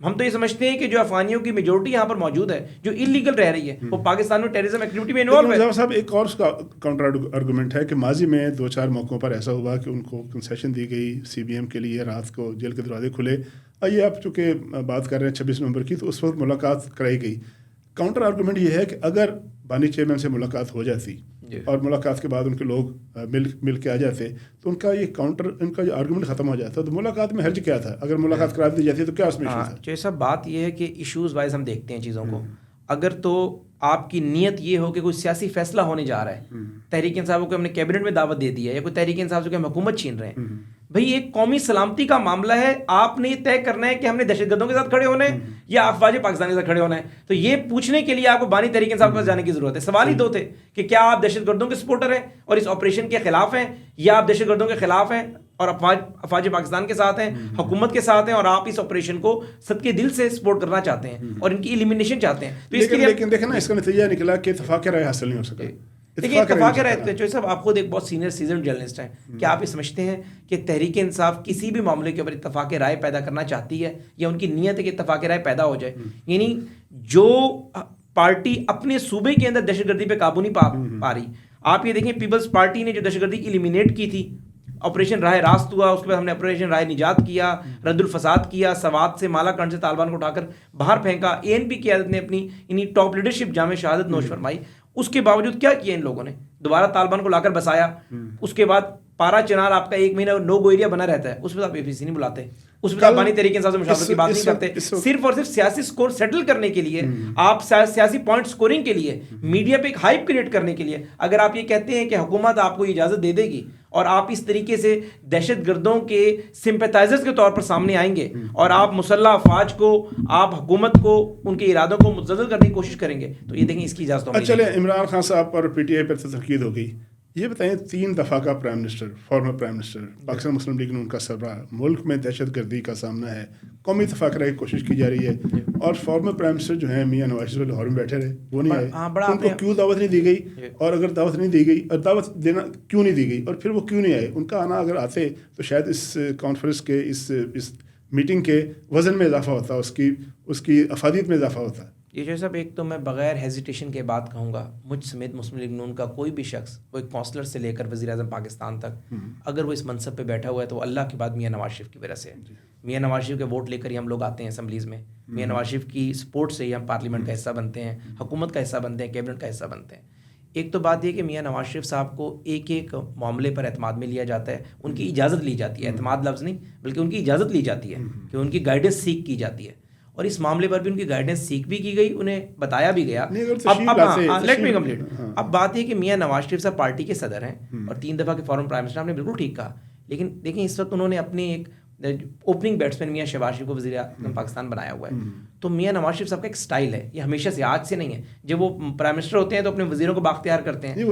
ہم تو یہ سمجھتے ہیں کہ جو افغانیوں کی میجورٹی یہاں پر موجود ہے جو انلیگل رہ رہی ہے وہ پاکستان میں ٹیررزم ایکٹیویٹی میں انوالو ہے. صاحب ایک اور کاؤنٹر آرگومنٹ ہے کہ ماضی میں 2-4 موقعوں پر ایسا ہوا کہ ان کو کنسیشن دی گئی CBM کے لیے، رات کو جیل کے دروازے کھلے. آئیے آپ چونکہ بات کر رہے ہیں 26 نومبر کی، تو اس وقت ملاقات کرائی گئی. کاؤنٹر آرگومنٹ یہ ہے کہ اگر بانی چیئرمین سے ملاقات ہو جاتی اور ملاقات کے بعد ان کے لوگ مل کے آ جاتے تو ان کا جو آرگومنٹ ختم ہو جاتا. تو ملاقات میں حرج کیا تھا؟ اگر ملاقات کرا دی جاتی تو کیا اس میں ایشو تھا؟ جو سب بات یہ ہے کہ ایشوز وائز ہم دیکھتے ہیں چیزوں کو. اگر تو آپ کی نیت یہ ہو کہ کوئی سیاسی فیصلہ ہونے جا رہا ہے، تحریک انصاف کو ہم نے کیبنٹ میں دعوت دے دی ہے، یا کوئی تحریک انصاف سے ہم حکومت چھین رہے ہیں، بھئی ایک قومی سلامتی کا معاملہ ہے. آپ نے یہ طے کرنا ہے کہ ہم نے دہشت گردوں کے ساتھ کھڑے ہونا ہے یا افواج پاکستان کے ساتھ کھڑے ہونا ہے. تو یہ پوچھنے کے لیے آپ کو بانی تحریک انصاف کے پاس جانے کی ضرورت ہے. سوال ہی دو تھے کہ کیا آپ دہشت گردوں کے سپورٹر ہیں اور اس آپریشن کے خلاف ہیں، یا آپ دہشت گردوں کے خلاف ہیں اور افواج پاکستان کے ساتھ ہیں، حکومت کے ساتھ ہیں، اور آپ اس آپریشن کو صدقے دل سے سپورٹ کرنا چاہتے ہیں اور ان کی ایلیمینیشن چاہتے ہیں. تو اس کے لیے لیکن دیکھیں نا، اس کا نتیجہ نکلا کہ اتفاق رائے حاصل نہیں ہو سکا. دیکھیے اتفاق رہتے ہیں صاحب، آپ خود ایک بہت سیزن جرنلسٹ ہیں. کیا آپ یہ سمجھتے ہیں کہ تحریک انصاف کسی بھی معاملے کے اوپر اتفاق رائے پیدا کرنا چاہتی ہے، یا ان کی نیت ہے کہ اتفاق رائے پیدا ہو جائے؟ یعنی جو پارٹی اپنے صوبے کے اندر دہشت گردی پہ قابو نہیں پا رہی، آپ یہ دیکھیں پیپلز پارٹی نے جو دہشت گردی ایلیمینیٹ کی تھی، آپریشن راہ راست ہوا، اس کے بعد ہم نے آپریشن راہ نجات کیا، رد الفساد کیا، سوات سے مالا کنڈ سے طالبان کو اٹھا کر باہر پھینکا. ANP کی قیادت نے اپنی ٹاپ لیڈرشپ جامع شہادت نوش فرمائی. اس کے باوجود کیا کیا ان لوگوں نے؟ دوبارہ طالبان کو لا کر بسایا. اس کے بعد پارا چنار آپ کا 1 مہینہ نو گو ایریا بنا رہتا ہے، اس میں آپ APC نہیں بلاتے، اس میں آپ بانی تحریک انصاف سے مشاورت کی بات نہیں کرتے. صرف اور صرف سیاسی سکور سیٹل کرنے کے لیے، آپ سیاسی پوائنٹ سکورنگ کے لیے، میڈیا پہ ایک ہائپ کریٹ کرنے کے لیے اگر آپ یہ کہتے ہیں کہ حکومت آپ کو اجازت دے دے گی اور آپ اس طریقے سے دہشت گردوں کے سمپیتائزرز کے طور پر سامنے آئیں گے اور آپ مسلح افواج کو، آپ حکومت کو ان کے ارادوں کو متزلزل کرنے کی کوشش کریں گے، تو یہ دیکھیں اس کی اجازت ہوگی. چلے عمران خان صاحب پر PTI پر تنقید ہو گئی. یہ بتائیں 3 دفعہ کا prime minister, former prime minister, Pakistan Muslim League نے ان کا سربراہ، ملک میں دہشت گردی کا سامنا ہے، قومی اتفاق رائے کی کوشش کی جا رہی ہے، اور فارمر پرائم منسٹر جو ہیں میاں نواز شریف لاہور میں بیٹھے رہے، وہ نہیں آئے. ان کو کیوں دعوت نہیں دی گئی؟ اور اگر دعوت نہیں دی گئی، اور دعوت دینا کیوں نہیں دی گئی، اور پھر وہ کیوں نہیں آئے؟ ان کا آنا اگر آتے تو شاید اس کانفرنس کے، اس میٹنگ کے وزن میں اضافہ ہوتا، اس کی افادیت میں اضافہ ہوتا. یہ جو صاحب، ایک تو میں بغیر ہیزیٹیشن کے بات کہوں گا، مجھ سمیت مسلم لیگ نون کا کوئی بھی شخص، وہ ایک کونسلر سے لے کر وزیر اعظم پاکستان تک، اگر وہ اس منصب پہ بیٹھا ہوا ہے تو وہ اللہ کے بعد میاں نواز شریف کی وجہ سے ہے. میاں نواز شریف کے ووٹ لے کر ہی ہم لوگ آتے ہیں اسمبلیز میں، میاں نواز شریف کی سپورٹ سے ہی ہم پارلیمنٹ کا حصہ بنتے ہیں، حکومت کا حصہ بنتے ہیں، کیبنٹ کا حصہ بنتے ہیں. ایک تو بات یہ کہ میاں نواز شریف صاحب کو ایک ایک معاملے پر اعتماد میں لیا جاتا ہے، ان کی اجازت لی جاتی ہے، اعتماد لفظ نہیں بلکہ ان کی اجازت لی جاتی ہے کہ ان کی گائیڈنس سیکھ کی جاتی ہے، اور اس معاملے پر بھی ان کی گائیڈنس سیکھ بھی کی گئی، انہیں بتایا بھی گیا. Let me complete. اب بات یہ کہ میاں نواز شریف صاحب پارٹی کے صدر ہیں اور 3 دفعہ کے فارمر پرائم منسٹر، آپ نے بالکل ٹھیک کہا، لیکن دیکھیں اس وقت انہوں نے اپنے ایک اوپننگ بیٹسمین میاں شہباز شریف کو وزیر اعظم پاکستان بنایا ہوا ہے. تو میاں نواز شریف صاحب کا ایک سٹائل ہے، یہ ہمیشہ سے، آج سے نہیں ہے. جب وہ پرائم منسٹر ہوتے ہیں تو اپنے وزیروں کو باختیار کرتے ہیں.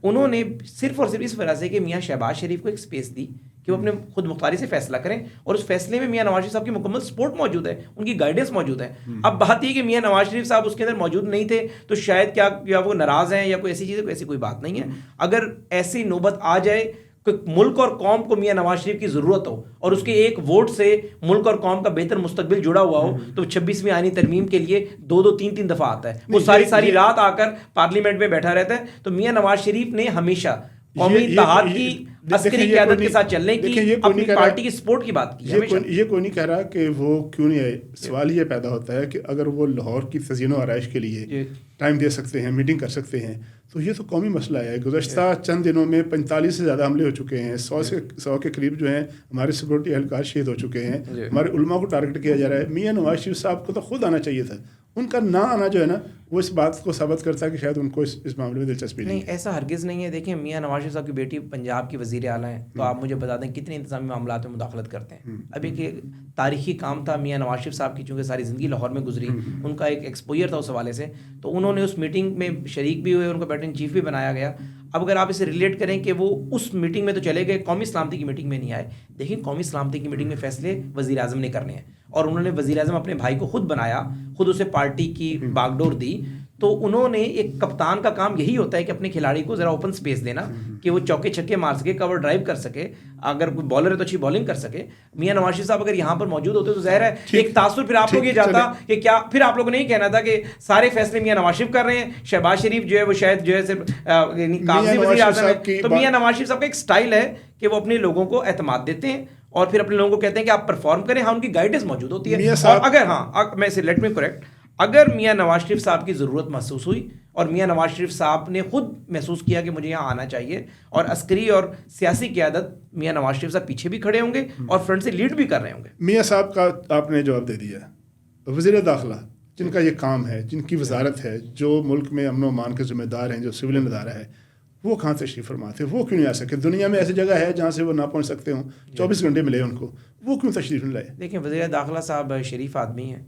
انہوں نے صرف اور صرف اس وجہ سے کہ میاں شہباز شریف کو ایک اسپیس دی کہ وہ اپنے خود مختاری سے فیصلہ کریں، اور اس فیصلے میں میاں نواز شریف صاحب کی مکمل سپورٹ موجود ہے، ان کی گائیڈنس موجود ہے. اب بات یہ کہ میاں نواز شریف صاحب اس کے اندر موجود نہیں تھے تو شاید کیا وہ ناراض ہیں یا کوئی ایسی چیز ہے، ایسی کوئی بات نہیں ہے. اگر ایسی نوبت آ جائے کہ ملک اور قوم کو میاں نواز شریف کی ضرورت ہو اور اس کے ایک ووٹ سے ملک اور قوم کا بہتر مستقبل جڑا ہوا ہو، تو 26ویں آئینی ترمیم کے لیے 2-3 دفعہ آتا ہے، وہ ساری رات آ کر پارلیمنٹ میں بیٹھا رہتا ہے. تو میاں نواز شریف نے ہمیشہ قومی اتحاد کی، عسکری قیادت کے ساتھ چلنے کی، اپنی پارٹی کی سپورٹ کی بات کی. یہ کوئی نہیں کہہ رہا کہ وہ کیوں نہیں آئے. سوال یہ پیدا ہوتا ہے کہ اگر وہ لاہور کی تزئین و آرائش کے لیے ٹائم دے سکتے ہیں، میٹنگ کر سکتے ہیں، تو یہ تو قومی مسئلہ ہے. گزشتہ چند دنوں میں 45 سے زیادہ حملے ہو چکے ہیں، 100 کے قریب جو ہیں ہمارے سیکورٹی اہلکار شہید ہو چکے ہیں، ہمارے علماء کو ٹارگٹ کیا جا رہا ہے. میاں نواز شریف صاحب کو تو خود آنا چاہیے تھا. ان کا نہ آنا جو ہے نا، وہ اس بات کو ثابت کرتا ہے کہ شاید ان کو اس معاملے میں دلچسپی نہیں. ایسا ہرگز نہیں ہے. دیکھیں میاں نواز شریف صاحب کی بیٹی پنجاب کی وزیر اعلیٰ ہیں، تو آپ مجھے بتا دیں کتنے انتظامی معاملات میں مداخلت کرتے ہیں. اب ایک تاریخی کام تھا میاں نواز شریف صاحب کی، چونکہ ساری زندگی لاہور میں گزری، ان کا ایک ایکسپوئر تھا اس حوالے سے، تو انہوں نے اس میٹنگ میں شریک بھی ہوئے، ان کو بیٹنگ چیف بھی بنایا گیا. اب اگر آپ اسے ریلیٹ کریں کہ وہ اس میٹنگ میں تو چلے گئے، قومی سلامتی کی میٹنگ میں نہیں آئے. دیکھیں قومی سلامتی کی میٹنگ میں فیصلے وزیر اعظم نے کرنے ہیں، اور انہوں نے وزیر اعظم اپنے بھائی کو خود بنایا، خود اسے پارٹی کی باغ ڈور دی. تو انہوں نے ایک کپتان کا کام یہی ہوتا ہے کہ اپنے کھلاڑی کو ذرا اوپن سپیس دینا کہ وہ چوکے چھکے مار سکے, کور ڈرائیو کر سکے, اگر کوئی بالر ہے تو اچھی بالنگ کر سکے. میاں نواز شریف صاحب اگر یہاں پر موجود ہوتے تو ظاہر ہے ایک تاثر پھر آپ لوگ یہ جاتا کہ کیا پھر آپ لوگوں نے یہ کہنا تھا کہ سارے فیصلے میاں نواز شریف کر رہے ہیں, شہباز شریف جو ہے وہ شاید جو ہے صرف کاغذی وزیر اعظم ہے. تو میاں نواز شریف صاحب کا ایک سٹائل ہے کہ وہ اپنے لوگوں کو اعتماد دیتے ہیں اور پھر اپنے لوگوں کو کہتے ہیں کہ آپ پرفارم کریں. ہاں ان کی گائیڈنس موجود ہوتی ہے. اور اگر میں اسے لیٹ می کریکٹ, اگر میاں نواز شریف صاحب کی ضرورت محسوس ہوئی اور میاں نواز شریف صاحب نے خود محسوس کیا کہ مجھے یہاں آنا چاہیے, اور عسکری اور سیاسی قیادت میاں نواز شریف صاحب پیچھے بھی کھڑے ہوں گے اور فرنٹ سے لیڈ بھی کر رہے ہوں گے. میاں صاحب کا آپ نے جواب دے دیا. وزیر داخلہ جن کا یہ کام ہے, جن کی وزارت ہے, جو ملک میں امن و امان کے ذمہ دار ہیں, جو سولین ادارہ ہے, وہ کہاں تشریف فرما تھے؟ وہ کیوں نہیں آ سکے؟ دنیا میں ایسی جگہ ہے جہاں سے وہ نہ پہنچ سکتے ہوں, 24 گھنٹے ملے ان کو, وہ کیوں تشریف نہیں لائے؟ دیکھیں وزیر داخلہ صاحب شریف آدمی ہیں,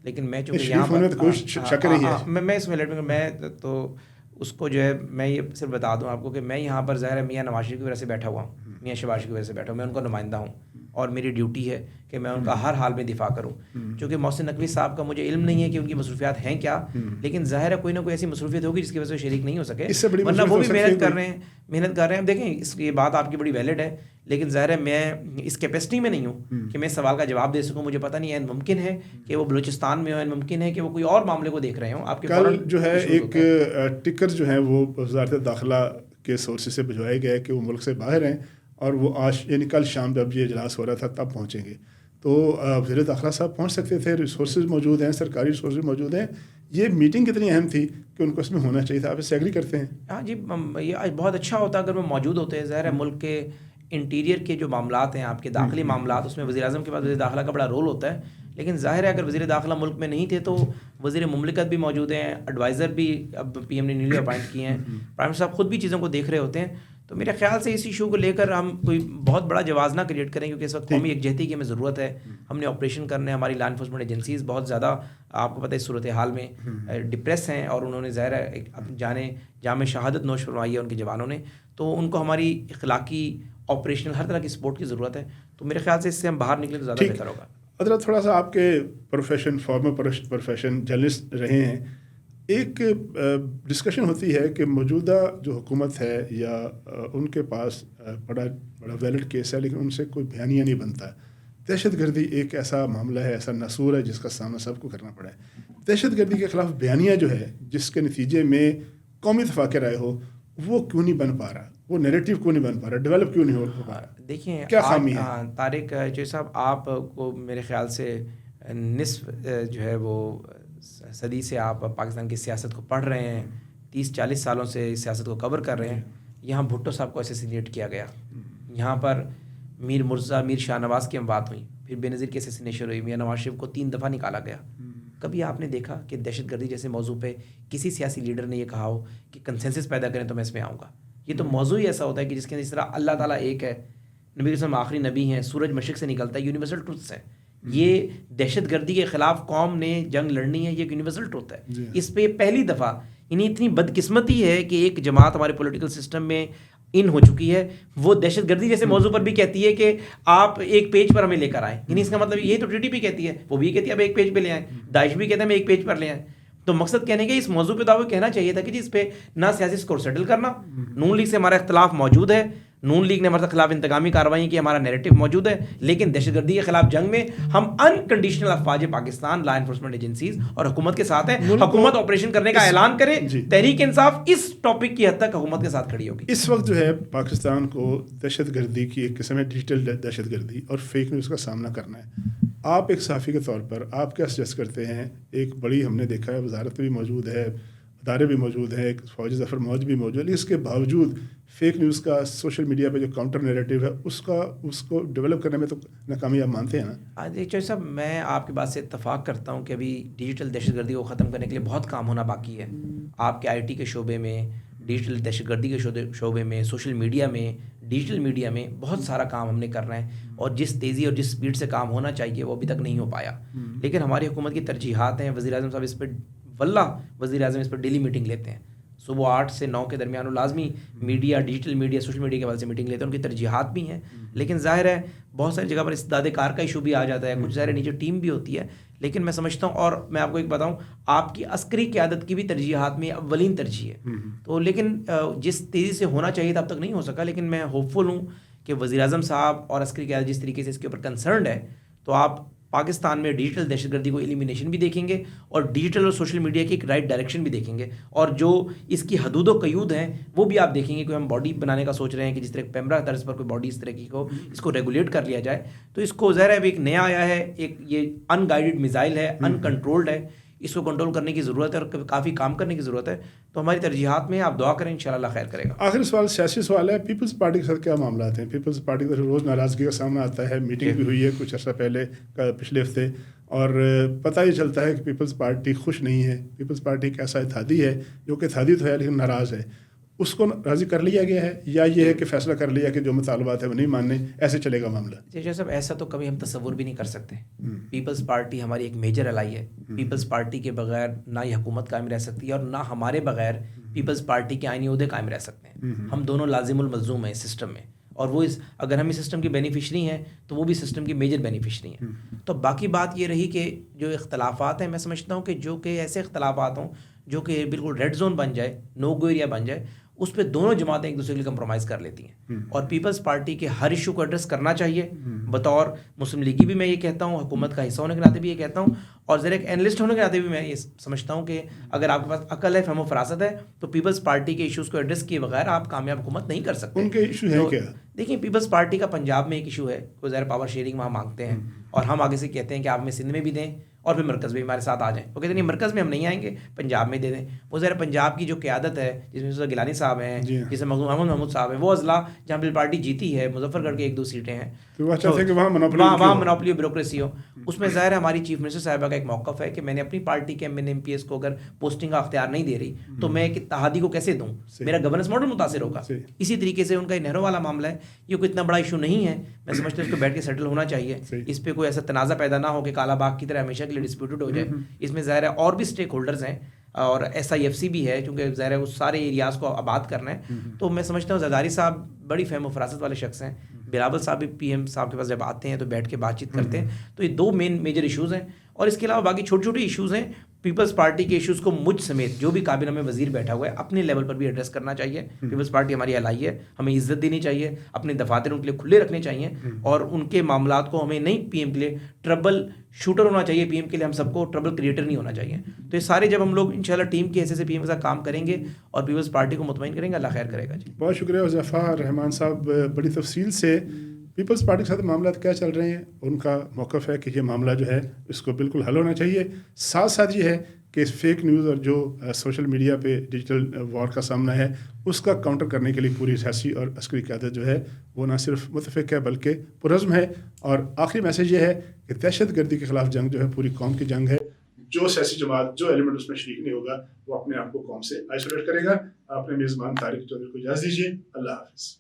لیکن میں چونکہ شریف ہونے میں کوئی شک نہیں ہے. میں اس میں تو اس کو جو ہے میں یہ صرف بتا دوں آپ کو کہ میں یہاں پر ظاہر ہے میاں نواز شریف کی وجہ سے بیٹھا ہوا ہوں, میاں شہباز شریف کی وجہ سے بیٹھا ہوں, میں ان کا نمائندہ ہوں اور میری ڈیوٹی ہے کہ میں ان کا ہر حال میں دفاع کروں. چونکہ محسن نقوی صاحب کا مجھے علم نہیں ہے کہ ان کی مصروفیات ہیں کیا, لیکن ظاہر ہے کوئی نہ کوئی ایسی مصروفیت ہوگی جس کی وجہ سے شریک نہیں ہو سکے, ورنہ وہ بھی محنت کر رہے ہیں. دیکھیں یہ بات آپ کی بڑی ویلڈ ہے, لیکن ظاہر ہے میں اس کیپیسٹی میں نہیں ہوں کہ میں اس سوال کا جواب دے سکوں. مجھے پتہ نہیں ہے, ممکن ہے کہ وہ بلوچستان میں ہو, ممکن ہے کہ وہ کوئی اور معاملے کو دیکھ رہے ہوں. آپ کے کل جو ہے ایک ٹکر جو ہے وہ وزارت داخلہ کے سورسز سے بھجوایا گیا ہے کہ وہ ملک سے باہر ہیں, اور وہ آج یعنی کل شام جب یہ اجلاس ہو رہا تھا تب پہنچیں گے. تو وزیر داخلہ صاحب پہنچ سکتے تھے, ریسورسز موجود ہیں, سرکاری ریسورسز موجود ہیں. یہ میٹنگ کتنی اہم تھی کہ ان کو اس میں ہونا چاہیے تھا. آپ اس سے ایگری کرتے ہیں؟ ہاں جی, یہ بہت اچھا ہوتا اگر وہ موجود ہوتے. ظاہر ہے ملک کے انٹیریئر کے جو معاملات ہیں, آپ کے داخلی معاملات, اس میں وزیر اعظم کے بعد وزیر داخلہ کا بڑا رول ہوتا ہے. لیکن ظاہر ہے اگر وزیر داخلہ ملک میں نہیں تھے تو وزیر مملکت بھی موجود ہیں, ایڈوائزر بھی اب پی ایم نے نیولی اپائنٹ کیے ہیں, پرائم منسٹر صاحب خود بھی چیزوں کو دیکھ رہے ہوتے ہیں. تو میرے خیال سے اس ایشو کو لے کر ہم کوئی بہت بڑا جواز نہ کریٹ کریں, کیونکہ اس وقت قومی یکجہتی کی ہمیں ضرورت ہے. ہم نے آپریشن کرنے, ہماری لا انفورسمنٹ ایجنسیز بہت زیادہ آپ کو پتہ ہے اس صورت حال میں ڈپریس ہیں, اور انہوں نے ظاہر ہے جانے جامع شہادت نوش فرمائی ہے ان کے جوانوں نے. تو ان کو ہماری اخلاقی, آپریشنل, ہر طرح کی سپورٹ کی ضرورت ہے. تو میرے خیال سے اس سے ہم باہر نکلیں تو زیادہ بہتر ہوگا. حضرت تھوڑا سا آپ کے پروفیشن, فارمر پروفیشن جرنلسٹ رہے ہیں, ایک ڈسکشن ہوتی ہے کہ موجودہ جو حکومت ہے یا ان کے پاس بڑا ویلڈ کیس ہے, لیکن ان سے کوئی بیانیہ نہیں بنتا. دہشت گردی ایک ایسا معاملہ ہے, ایسا نسور ہے جس کا سامنا سب کو کرنا پڑا ہے. دہشت گردی کے خلاف بیانیہ جو ہے جس کے نتیجے میں قومی اتفاق رائے ہو, وہ کیوں نہیں بن پا رہا؟ وہ نیریٹو کیوں نہیں بن پا رہا؟ ڈیولپ کیوں نہیں ہو پا رہا؟ دیکھیں کیا خامی ہے؟ طارق جو صاحب, آپ کو میرے خیال سے نصف جو ہے وہ صدی سے آپ پاکستان کی سیاست کو پڑھ رہے ہیں, 30-40 سالوں سے اس سیاست کو کور کر رہے ہیں. یہاں بھٹو صاحب کو اسیسینیٹ کیا گیا, یہاں پر میر مرزا, میر شاہ نواز کی ہم بات ہوئی, پھر بے نظیر کی اسیسینیشن ہوئی, میاں نواز شریف کو 3 دفعہ نکالا گیا. کبھی آپ نے دیکھا کہ دہشت گردی جیسے موضوع پہ کسی سیاسی لیڈر نے یہ کہا ہو کہ کنسنسس پیدا کریں تو میں اس میں آؤں گا؟ یہ تو موضوع ہی ایسا ہوتا ہے کہ جس کے اندر اس طرح اللہ تعالیٰ ایک ہے, نبی وسلم آخری نبی ہیں, سورج مشرق سے نکلتا ہے, یونیورسل ٹروتھس ہیں. یہ دہشت گردی کے خلاف قوم نے جنگ لڑنی ہے, یہ یونیورسل ٹروتھ ہے. اس پہ پہلی دفعہ یعنی اتنی بدقسمتی ہے کہ ایک جماعت ہمارے پولیٹیکل سسٹم میں ان ہو چکی ہے, وہ دہشت گردی جیسے موضوع پر بھی کہتی ہے کہ آپ ایک پیج پر ہمیں لے کر آئیں. یعنی اس کا مطلب یہ تو ٹی ٹی پی کہتی ہے, وہ بھی کہتی ہے اب ایک پیج پہ لے آئیں, داعش بھی کہتا ہے ہم ایک پیج پر لے آئیں. تو مقصد کہنے کے اس موضوع پہ تو آپ کو کہنا چاہیے تھا کہ جی اس پہ نہ سیاسی اسکور سیٹل کرنا, نون لیگ سے ہمارا اختلاف موجود ہے, نون لیگ نے ہمارے خلاف انتقامی کارروائی کی, ہمارا نیریٹو موجود ہے, لیکن دہشت گردی کے خلاف جنگ میں ہم انکنڈیشنل افواج پاکستان, لا انفورسمنٹ ایجنسیز اور حکومت کے ساتھ ہیں. حکومت آپریشن کرنے کا اعلان کرے, تحریک انصاف اس ٹاپک کی حد تک حکومت کے ساتھ کھڑی ہوگی. اس وقت جو ہے پاکستان کو دہشت گردی کی ایک قسم ہے ڈیجیٹل دہشت گردی اور فیک نیوز کا سامنا کرنا ہے. آپ ایک صحافی کے طور پر آپ کیا سجیسٹ کرتے ہیں؟ ایک بڑی ہم نے دیکھا ہے وزارت بھی موجود ہے, ادارے بھی موجود ہیں, ایک فوج ظفر موج بھی موجود ہے, لیکن اس کے باوجود فیک نیوز کا سوشل میڈیا پہ جو کاؤنٹر نیریٹو ہے اس کو ڈیولپ کرنے میں تو ناکامی آپ مانتے ہیں نا؟ چوہے صاحب, میں آپ کی بات سے اتفاق کرتا ہوں کہ ابھی ڈیجیٹل دہشت گردی کو ختم کرنے کے لیے بہت کام ہونا باقی ہے. آپ کے آئی ٹی کے شعبے میں, ڈیجیٹل دہشت گردی کے شعبے میں, سوشل میڈیا میں, ڈیجیٹل میڈیا میں بہت سارا کام ہم نے کرنا ہے, اور جس تیزی اور جس سپیڈ سے کام ہونا چاہیے وہ ابھی تک نہیں ہو پایا. لیکن ہماری حکومت کی ترجیحات ہیں, وزیر اعظم صاحب اس پہ واللہ وزیر اعظم اس پہ ڈیلی میٹنگ لیتے ہیں, صبح 8 سے 9 کے درمیان وہ لازمی media, digital media, social media کے حوالے سے میٹنگ لیتے ہیں، ان کی ترجیحات بھی ہیں، لیکن ظاہر ہے بہت ساری جگہ پر استداد کار کا ایشو بھی آ جاتا ہے، کچھ ظاہر نیچے ٹیم بھی ہوتی ہے، لیکن میں سمجھتا ہوں، اور میں آپ کو ایک بتاؤں، آپ کی عسکری قیادت کی بھی ترجیحات میں اولین ترجیح ہے، تو لیکن جس تیزی سے ہونا چاہیے تھا اب تک نہیں ہو سکا، لیکن میں ہوپ فل ہوں کہ وزیر اعظم صاحب اور عسکری قیادت جس طریقے سے اس کے اوپر کنسرنڈ ہے، تو آپ پاکستان میں ڈیجیٹل دہشت گردی کو ایلیمینیشن بھی دیکھیں گے اور ڈیجیٹل اور سوشل میڈیا کی ایک رائٹ ڈائریکشن بھی دیکھیں گے، اور جو اس کی حدود و قیود ہیں وہ بھی آپ دیکھیں گے کہ ہم باڈی بنانے کا سوچ رہے ہیں کہ جس طرح پیمرا طرز پر کوئی باڈی اس طرح کی کو اس کو ریگولیٹ کر لیا جائے، تو اس کو ظاہر ہے ایک نیا آیا ہے، ایک یہ ان گائیڈڈ میزائل ہے، ان کنٹرولڈ ہے، اس کو کنٹرول کرنے کی ضرورت ہے اور کافی کام کرنے کی ضرورت ہے، تو ہماری ترجیحات میں آپ دعا کریں، انشاءاللہ اللہ خیر کرے گا۔ آخری سوال سیاسی سوال ہے، پیپلز پارٹی کے ساتھ کیا معاملات ہیں؟ پیپلز پارٹی کا روز ناراضگی کا سامنا آتا ہے، میٹنگ بھی ہوئی ہے کچھ عرصہ پہلے پچھلے ہفتے، اور پتہ ہی چلتا ہے کہ پیپلز پارٹی خوش نہیں ہے، پیپلز پارٹی ایک ایسا اتحادی ہے جو کہ اتحادی تو ہے لیکن ناراض ہے، اس کو راضی کر لیا گیا ہے یا یہ ہے کہ فیصلہ کر لیا کہ جو مطالبات ہیں وہ نہیں ماننے، ایسے چلے گا معاملہ؟ جی صاحب، ایسا تو کبھی ہم تصور بھی نہیں کر سکتے، پیپلز پارٹی ہماری ایک میجر الائی ہے، پیپلز پارٹی کے بغیر نہ یہ حکومت قائم رہ سکتی ہے اور نہ ہمارے بغیر پیپلز پارٹی کے آئینی عہدے قائم رہ سکتے ہیں، ہم دونوں لازم الملزوم ہیں اس سسٹم میں، اور وہ اگر ہم اس سسٹم کی بینیفیشری ہیں تو وہ بھی سسٹم کی میجر بینیفیشری ہیں، تو باقی بات یہ رہی کہ جو اختلافات ہیں، میں سمجھتا ہوں کہ جو کہ ایسے اختلافات ہوں جو کہ بالکل ریڈ زون بن جائے، نو گو ایریا بن جائے، اس پہ دونوں جماعتیں ایک دوسرے کے لیے کمپرومائز کر لیتی ہیں، اور پیپلز پارٹی کے ہر ایشو کو ایڈریس کرنا چاہیے، بطور مسلم لیگی بھی میں یہ کہتا ہوں، حکومت کا حصہ ہونے کے ناطے بھی یہ کہتا ہوں، اور ذرا ایک اینالسٹ ہونے کے ناطے بھی میں یہ سمجھتا ہوں کہ اگر آپ کے پاس عقل ہے، فہم و فراست ہے، تو پیپلز پارٹی کے ایشوز کو ایڈریس کیے بغیر آپ کامیاب حکومت نہیں کر سکتے۔ ان کے ایشو ہیں کیا؟ دیکھیں، پیپلز پارٹی کا پنجاب میں ایک ایشو ہے، وہ ظاہر پاور شیئرنگ وہاں مانگتے ہیں، اور ہم آگے سے کہتے ہیں کہ آپ ہمیں سندھ میں بھی دیں اور پھر مرکز میں ہمارے ساتھ آ جائیں، وہ کہتے ہیں نہیں مرکز میں ہم نہیں آئیں گے، پنجاب میں دے دیں، وہ ظاہر پنجاب کی جو قیادت ہے جس میں گیلانی صاحب ہیں، جس میں محمد محمود صاحب ہیں، وہ اضلاع جہاں پیپلز پارٹی جیتی ہے، مظفر گڑھ کے 1-2 سیٹیں ہیں، وہاں منوپلی بیوروکریسی ہو، اس میں ظاہر ہماری چیف منسٹر صاحبہ کا ایک موقف ہے کہ میں نے اپنی پارٹی کے ایم پی ایس کو اگر پوسٹنگ کا اختیار نہیں دے رہی تو میں ایک اتحادی کو کیسے دوں، میرا گورننس ماڈل متاثر ہوگا۔ اسی طریقے سے ان کا نہروں والا معاملہ ہے، یہ کوئی اتنا بڑا ایشو نہیں ہے، میں سمجھتا ہوں اس کو بیٹھ کے سیٹل ہونا چاہیے، اس پہ کوئی ایسا تنازع پیدا نہ ہو کہ کالا باغ کی طرح ہمیشہ کے لیے ڈسپیوٹڈ ہو جائے، اس میں ظاہر ہے اور بھی اسٹیک ہولڈرز ہیں، اور SIFC بھی ہے، چونکہ ظاہر ہے اس سارے ایریاز کو آباد کرنا ہے، تو میں سمجھتا ہوں زرداری صاحب بڑی فہم و فراست والے شخص ہیں، بلاول صاحب بھی PM صاحب کے پاس جب آتے ہیں تو بیٹھ کے بات چیت کرتے ہیں، تو یہ 2 میجر ایشوز ہیں، اور اس کے علاوہ باقی چھوٹے چھوٹے ایشوز ہیں، پیپلز پارٹی کے ایشوز کو مجھ سمیت جو بھی کابینہ میں وزیر بیٹھا ہوا ہے اپنے لیول پر بھی ایڈریس کرنا چاہیے، پیپلز پارٹی ہماری الائی ہے، ہمیں عزت دینی چاہیے، اپنے دفاتر ان کے لیے کھلے رکھنے چاہیے، اور ان کے معاملات کو ہمیں نہیں PM کے لیے ٹربل شوٹر ہونا چاہیے، PM کے لیے ہم سب کو ٹربل کریٹر نہیں ہونا چاہیے، تو یہ سارے جب ہم لوگ انشاءاللہ ٹیم کے حصے سے PM کے ساتھ کام کریں گے اور پیپلز پارٹی کو مطمئن کریں گے، اللہ خیر کرے گا۔ جی بہت شکریہ حذیفہ رحمان صاحب، بڑی تفصیل سے پیپلز پارٹی کے ساتھ معاملات کیا چل رہے ہیں، ان کا موقف ہے کہ یہ معاملہ جو ہے اس کو بالکل حل ہونا چاہیے، ساتھ ساتھ یہ ہے کہ فیک نیوز اور جو سوشل میڈیا پہ ڈیجیٹل وار کا سامنا ہے اس کا کاؤنٹر کرنے کے لیے پوری سیاسی اور عسکری قیادت جو ہے وہ نہ صرف متفق ہے بلکہ پرعزم ہے، اور آخری میسیج یہ ہے کہ دہشت گردی کے خلاف جنگ جو ہے پوری قوم کی جنگ ہے، جو سیاسی جماعت جو ایلیمنٹ اس میں شریک نہیں ہوگا وہ اپنے آپ کو قوم سے آئسولیٹ کرے گا۔ اپنے میزبان طارق چودھری کو اجازت دیجیے، اللہ حافظ۔